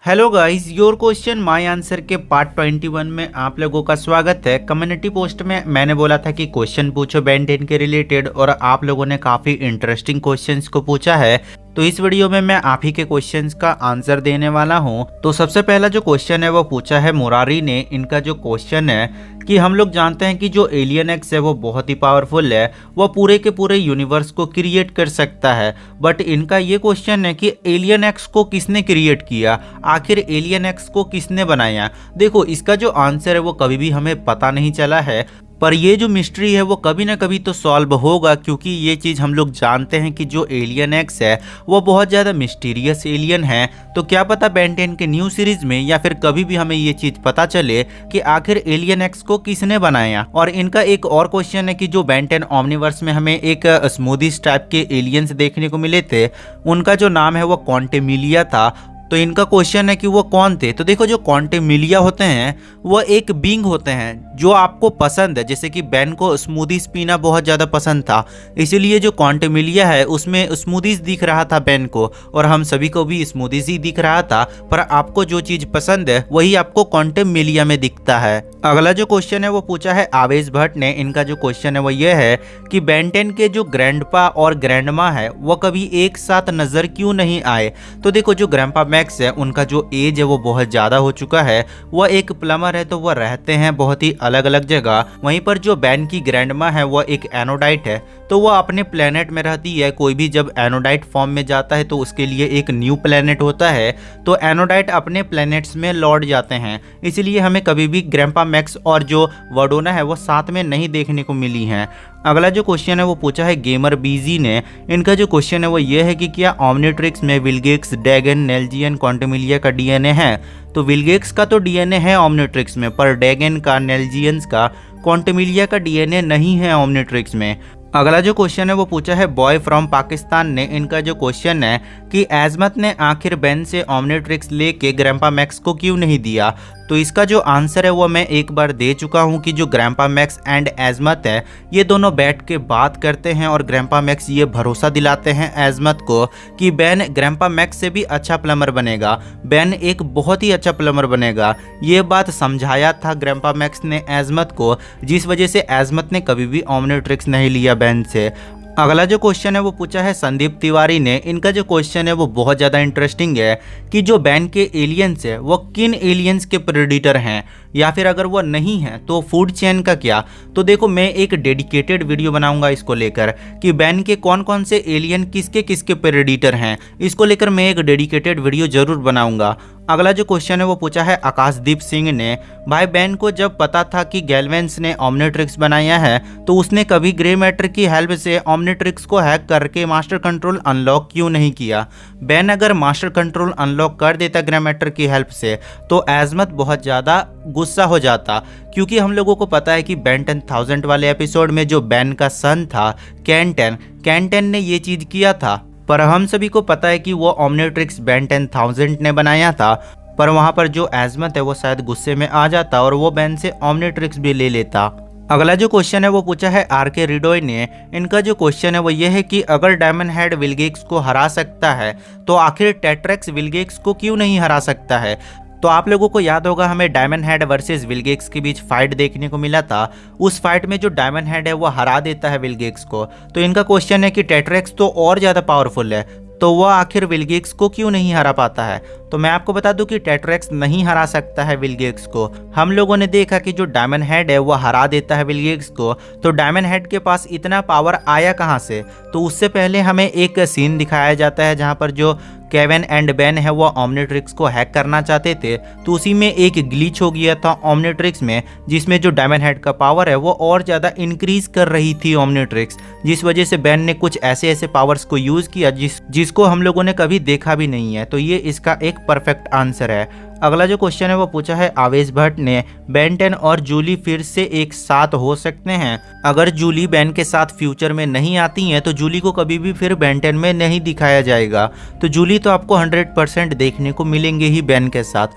Hello guys, your question my answer के part 21 में आप लोगों का स्वागत है। कम्युनिटी पोस्ट में मैंने बोला था कि क्वेश्चन पूछो बेन 10 के रिलेटेड, और आप लोगों ने काफ़ी इंटरेस्टिंग क्वेश्चंस को पूछा है। तो इस वीडियो में मैं आप ही के क्वेश्चंस का आंसर देने वाला हूं। तो सबसे पहला जो क्वेश्चन है वो पूछा है मुरारी ने। इनका जो क्वेश्चन है कि हम लोग जानते हैं कि जो एलियन एक्स है वो बहुत ही पावरफुल है, वो पूरे के पूरे यूनिवर्स को क्रिएट कर सकता है। बट इनका ये क्वेश्चन है कि एलियन एक्स को किसने क्रिएट किया, आखिर एलियन एक्स को किसने बनाया। देखो, इसका जो आंसर है वो कभी भी हमें पता नहीं चला है, पर ये जो मिस्ट्री है वो कभी ना कभी तो सॉल्व होगा, क्योंकि ये चीज़ हम लोग जानते हैं कि जो एलियन एक्स है वो बहुत ज़्यादा मिस्टीरियस एलियन है। तो क्या पता बेन 10 के न्यू सीरीज में या फिर कभी भी हमें ये चीज़ पता चले कि आखिर एलियन एक्स को किसने बनाया। और इनका एक और क्वेश्चन है कि जो बेन 10 ओमनीवर्स में हमें एक स्मूदीज टाइप के एलियंस देखने को मिले थे, उनका जो नाम है वो क्वांटेमिलिया था। तो इनका क्वेश्चन है कि वो कौन थे। तो देखो, जो क्वांटेमिलिया होते हैं वो एक बींग होते हैं जो आपको पसंद है। जैसे कि बेन को स्मूदीज पीना बहुत ज़्यादा पसंद था, इसीलिए जो क्वांटेमिलिया है उसमें स्मूदीज दिख रहा था बेन को, और हम सभी को भी स्मूदीज ही दिख रहा था। पर आपको जो चीज़ पसंद है वही आपको क्वांटेमिलिया में दिखता है। अगला जो क्वेश्चन है वो पूछा है आवेश भट्ट ने। इनका जो क्वेश्चन है वो ये है कि बेन 10 के जो ग्रैंडपा और ग्रैंडमा है वो कभी एक साथ नजर क्यों नहीं आए। तो देखो, जो ग्रैंडपा मैक्स है उनका जो एज है वो बहुत ज़्यादा हो चुका है, वो एक प्लम्बर है, तो वो रहते हैं बहुत ही अलग अलग जगह। वहीं पर जो बेन की ग्रैंडमा है वो एक एनोडाइट है, तो वो अपने प्लेनेट में रहती है। कोई भी जब एनोडाइट फॉर्म में जाता है तो उसके लिए एक न्यू प्लेनेट होता है, तो एनोडाइट अपने प्लेनेट्स में लौट जाते हैं। इसलिए हमें कभी भी ग्रैंडपा मैक्स और जो वर्डोना है वो साथ में नहीं देखने को मिली हैं। अगला जो क्वेश्चन है वो पूछा है गेमर बीजी ने। इनका जो क्वेश्चन है वो ये है कि क्या ओमनिट्रिक्स में विलगेक्स, डैगन, नेल्जियन, क्वांटेमिलिया का डीएनए है। तो विलगेक्स का तो डीएनए है ओमनिट्रिक्स में, पर डैगन का, नेल्जियंस का, क्वांटेमिलिया का डीएनए नहीं है ओमनिट्रिक्स में। अगला जो क्वेश्चन है वो पूछा है बॉय फ्रॉम पाकिस्तान ने। इनका जो क्वेश्चन है कि एजमत ने आखिर बेन से ओमनिट्रिक्स लेके ग्रैंडपा मैक्स को क्यों नहीं दिया। तो इसका जो आंसर है वो मैं एक बार दे चुका हूँ कि जो ग्रैंडपा मैक्स एंड एजमत है ये दोनों बैठ के बात करते हैं, और ग्रैंडपा मैक्स ये भरोसा दिलाते हैं एजमत को कि बेन ग्रैंडपा मैक्स से भी अच्छा प्लम्बर बनेगा, बेन एक बहुत ही अच्छा प्लम्बर बनेगा। ये बात समझाया था ग्रैंडपा मैक्स ने एजमत को, जिस वजह से एजमत ने कभी भी ओमनिट्रिक्स नहीं लिया बेन से। अगला जो क्वेश्चन है वो पूछा है संदीप तिवारी ने। इनका जो क्वेश्चन है वो बहुत ज़्यादा इंटरेस्टिंग है कि जो बेन के एलियंस है वो किन एलियंस के प्रेडिटर हैं, या फिर अगर वो नहीं है तो फूड चेन का क्या। तो देखो, मैं एक डेडिकेटेड वीडियो बनाऊंगा इसको लेकर कि बेन के कौन कौन से एलियन किसके किसके प्रेडिटर हैं, इसको लेकर मैं एक डेडिकेटेड वीडियो जरूर बनाऊंगा। अगला जो क्वेश्चन है वो पूछा है आकाशदीप सिंह ने। भाई, बेन को जब पता था कि गैल्वेंस ने ओमनिट्रिक्स बनाया है तो उसने कभी ग्रे मैटर की हेल्प से ओमनिट्रिक्स को हैक करके मास्टर कंट्रोल अनलॉक क्यों नहीं किया। बेन अगर मास्टर कंट्रोल अनलॉक कर देता ग्रे मैटर की हेल्प से तो एजमत बहुत ज़्यादा गुस्सा हो जाता, क्योंकि हम लोगों को पता है कि बेन 10,000 वाले एपिसोड में जो बेन का सन था कैंटन ने ये चीज़ किया था। पर हम सभी को पता है कि वो ओमनिट्रिक्स बेन 10,000 ने बनाया था, पर वहाँ पर जो एजमत है वो शायद गुस्से में आ जाता और वो बेन से ओमनिट्रिक्स भी ले लेता। अगला जो क्वेश्चन है वो पूछा है आर के रिडोय ने। इनका जो क्वेश्चन है वो ये है कि अगर डायमंड हेड विलगेक्स को हरा सकता है तो आखिर टेट्रेक्स विलगेक्स को क्यों नहीं हरा सकता है। तो आप लोगों को याद होगा, हमें डायमंड हेड वर्सेस विलगेक्स के बीच फाइट देखने को मिला था। उस फाइट में जो डायमंड हेड है वो हरा देता है विलगेक्स को। तो इनका क्वेश्चन है कि टेट्रेक्स तो और ज़्यादा पावरफुल है, तो वह आखिर विलगेक्स को क्यों नहीं हरा पाता है। तो मैं आपको बता दूं कि टेट्रेक्स नहीं हरा सकता है विलगेक्स को। हम लोगों ने देखा कि जो डायमंड हेड है वो हरा देता है विलगेक्स को, तो डायमंड हेड के पास इतना पावर आया कहाँ से। तो उससे पहले हमें एक सीन दिखाया जाता है जहाँ पर जो केविन एंड बेन है वो ओमनिट्रिक्स को हैक करना चाहते थे, तो उसी में एक ग्लिच हो गया था ओमनिट्रिक्स में, जिसमें जो डायमंड हेड का पावर है वो और ज़्यादा इंक्रीज कर रही थी ओमनिट्रिक्स, जिस वजह से बेन ने कुछ ऐसे ऐसे पावर्स को यूज़ किया जिसको हम लोगों ने कभी देखा भी नहीं है। तो ये इसका एक परफेक्ट आंसर है। अगला जो क्वेश्चन है वो पूछा है आवेश भट्ट ने। बेन 10 और जूली फिर से एक साथ हो सकते हैं। अगर जूली बेन के साथ फ्यूचर में नहीं आती हैं तो जूली को कभी भी फिर बेन 10 में नहीं दिखाया जाएगा। तो जूली तो आपको 100% देखने को मिलेंगे ही बेन के साथ।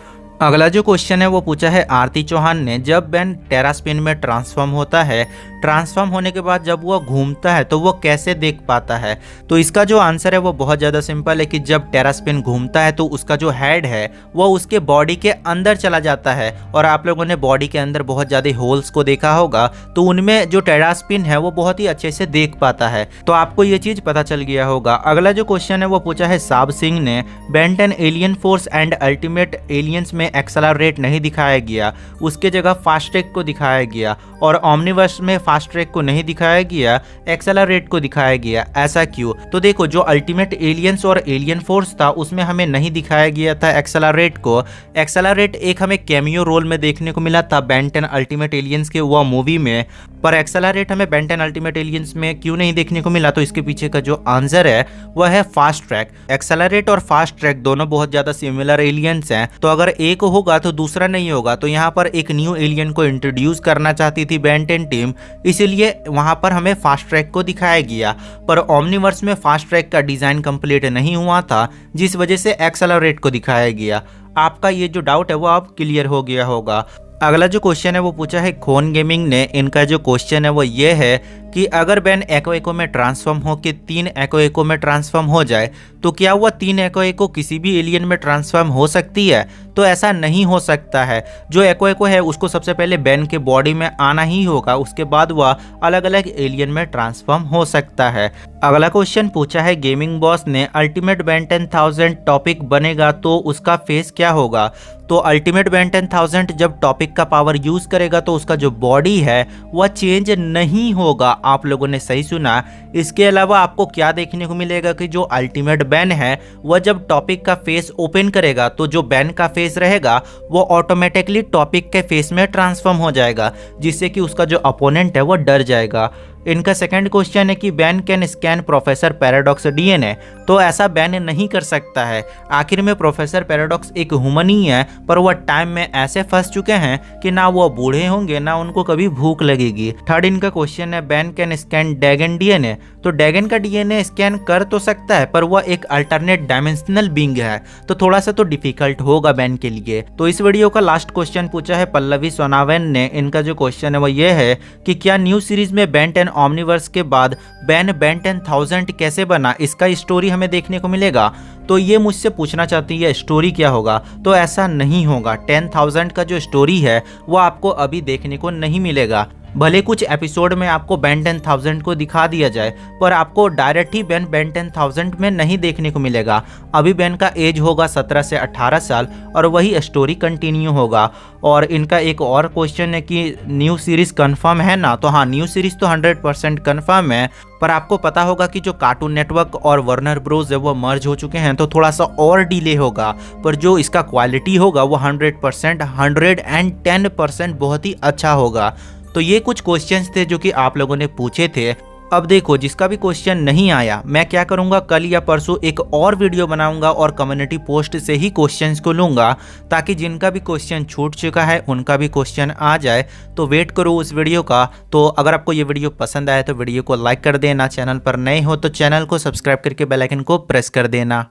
अगला जो क्वेश्चन है वो पूछा है आरती चौहान ने, जब बेन टेरास्पिन में ट्रांसफॉर्म होता है, ट्रांसफॉर्म होने के बाद जब वो घूमता है तो वो कैसे देख पाता है। तो इसका जो आंसर है वो बहुत ज़्यादा सिंपल है कि जब टेरास्पिन घूमता है तो उसका जो हेड है वो उसके बॉडी के अंदर चला जाता है, और आप लोगों ने बॉडी के अंदर बहुत ज़्यादा होल्स को देखा होगा, तो उनमें जो टेरास्पिन है वो बहुत ही अच्छे से देख पाता है। तो आपको ये चीज़ पता चल गया होगा। अगला जो क्वेश्चन है वो पूछा है साब सिंह ने, Ben 10 alien force and ultimate aliens में एक्सेलरेट नहीं दिखाया गया, उसके जगह फास्ट ट्रैक को दिखाया गया, और ओमनिवर्स में फास्ट ट्रैक को नहीं दिखाया गया, एक्सेलरेट को दिखाया गया, ऐसा क्यों। तो देखो, जो अल्टीमेट एलियंस और एलियन फोर्स था उसमें हमें नहीं दिखाया गया था एक्सेलरेट को। एक्सेलरेट एक हमें कैमियो रोल में देखने को मिला था बेन 10 अल्टीमेट एलियंस के वो मूवी में, पर एक्सेलरेट हमें बेन 10 अल्टीमेट एलियंस में क्यों नहीं देखने को मिला। तो इसके पीछे का जो आंसर है वह है फास्ट ट्रैक। एक्सेलरेट और फास्ट ट्रैक दोनों बहुत ज्यादा सिमिलर एलियंस हैं, तो अगर एक होगा तो दूसरा नहीं होगा। तो यहाँ पर एक न्यू एलियन को इंट्रोड्यूस करना चाहती थी बेन 10 टीम, इसलिए वहां पर हमें फास्ट ट्रैक को दिखाया गया, पर ओमनिवर्स में फास्ट ट्रैक का डिजाइन कंप्लीट नहीं हुआ था, जिस वजह से एक्सेलरेट को दिखाया गया। आपका ये जो डाउट है वो अब क्लियर हो गया होगा। अगला जो क्वेश्चन है वो पूछा है खोन गेमिंग ने। इनका जो क्वेश्चन है वो ये है कि अगर बेन एको एको में ट्रांसफॉर्म हो के 3 एको एको में ट्रांसफॉर्म हो जाए तो क्या वह 3 एको एको किसी भी एलियन में ट्रांसफॉर्म हो सकती है। तो ऐसा नहीं हो सकता है। जो एको एको है उसको सबसे पहले बेन के बॉडी में आना ही होगा, उसके बाद वह अलग अलग एलियन में ट्रांसफॉर्म हो सकता है। अगला क्वेश्चन पूछा है गेमिंग बॉस ने, अल्टीमेट बेन 10,000 टॉपिक बनेगा तो उसका फेस क्या होगा। तो अल्टीमेट बेन 10,000 जब टॉपिक का पावर यूज करेगा तो उसका जो बॉडी है वह चेंज नहीं होगा। आप लोगों ने सही सुना। इसके अलावा आपको क्या देखने को मिलेगा कि जो अल्टीमेट बेन है वह जब टॉपिक का फेस ओपन करेगा तो जो बेन का फेस रहेगा वो ऑटोमेटिकली टॉपिक के फेस में ट्रांसफॉर्म हो जाएगा, जिससे कि उसका जो अपोनेंट है वो डर जाएगा। इनका सेकंड क्वेश्चन है कि Ben can scan professor paradox DNA. तो ऐसा बेन नहीं कर सकता है। आखिर में प्रोफेसर पैराडॉक्स एक ह्यूमन ही है, पर वह टाइम में ऐसे फंस चुके हैं कि ना वो बूढ़े होंगे ना उनको कभी भूख लगेगी। थर्ड इनका क्वेश्चन है Ben can scan dragon DNA. तो डैगन का डीएनए स्कैन कर तो सकता है, पर वह एक अल्टरनेट डायमेंशनल बीइंग है, तो थोड़ा सा तो डिफिकल्ट होगा बेन के लिए। तो इस वीडियो का लास्ट क्वेश्चन पूछा है पल्लवी सोनावन ने। इनका जो क्वेश्चन है वो ये है कि क्या न्यू सीरीज में बेन 10 ओमनिवर्स के बाद बेन 10,000 कैसे बना, इसका स्टोरी हमें देखने को मिलेगा। तो ये मुझसे पूछना चाहती है स्टोरी क्या होगा। तो ऐसा नहीं होगा। 10,000 का जो स्टोरी है वो आपको अभी देखने को नहीं मिलेगा। भले कुछ एपिसोड में आपको बेन 10,000 को दिखा दिया जाए, पर आपको डायरेक्ट ही बेन 10,000 में नहीं देखने को मिलेगा। अभी बेन का एज होगा 17 से 18 साल और वही स्टोरी कंटिन्यू होगा। और इनका एक और क्वेश्चन है कि न्यू सीरीज कंफर्म है ना। तो हाँ, न्यू सीरीज तो 100% कंफर्म है, पर आपको पता होगा कि जो कार्टून नेटवर्क और वार्नर ब्रोस है वो मर्ज हो चुके हैं, तो थोड़ा सा और डिले होगा। पर जो इसका क्वालिटी होगा वो 100%, 110% बहुत ही अच्छा होगा। तो ये कुछ क्वेश्चंस थे जो कि आप लोगों ने पूछे थे। अब देखो, जिसका भी क्वेश्चन नहीं आया, मैं क्या करूंगा, कल या परसों एक और वीडियो बनाऊंगा और कम्युनिटी पोस्ट से ही क्वेश्चंस को लूंगा, ताकि जिनका भी क्वेश्चन छूट चुका है उनका भी क्वेश्चन आ जाए। तो वेट करो उस वीडियो का। तो अगर आपको ये वीडियो पसंद आए तो वीडियो को लाइक कर देना, चैनल पर नए हो तो चैनल को सब्सक्राइब करके बेल आइकन को प्रेस कर देना।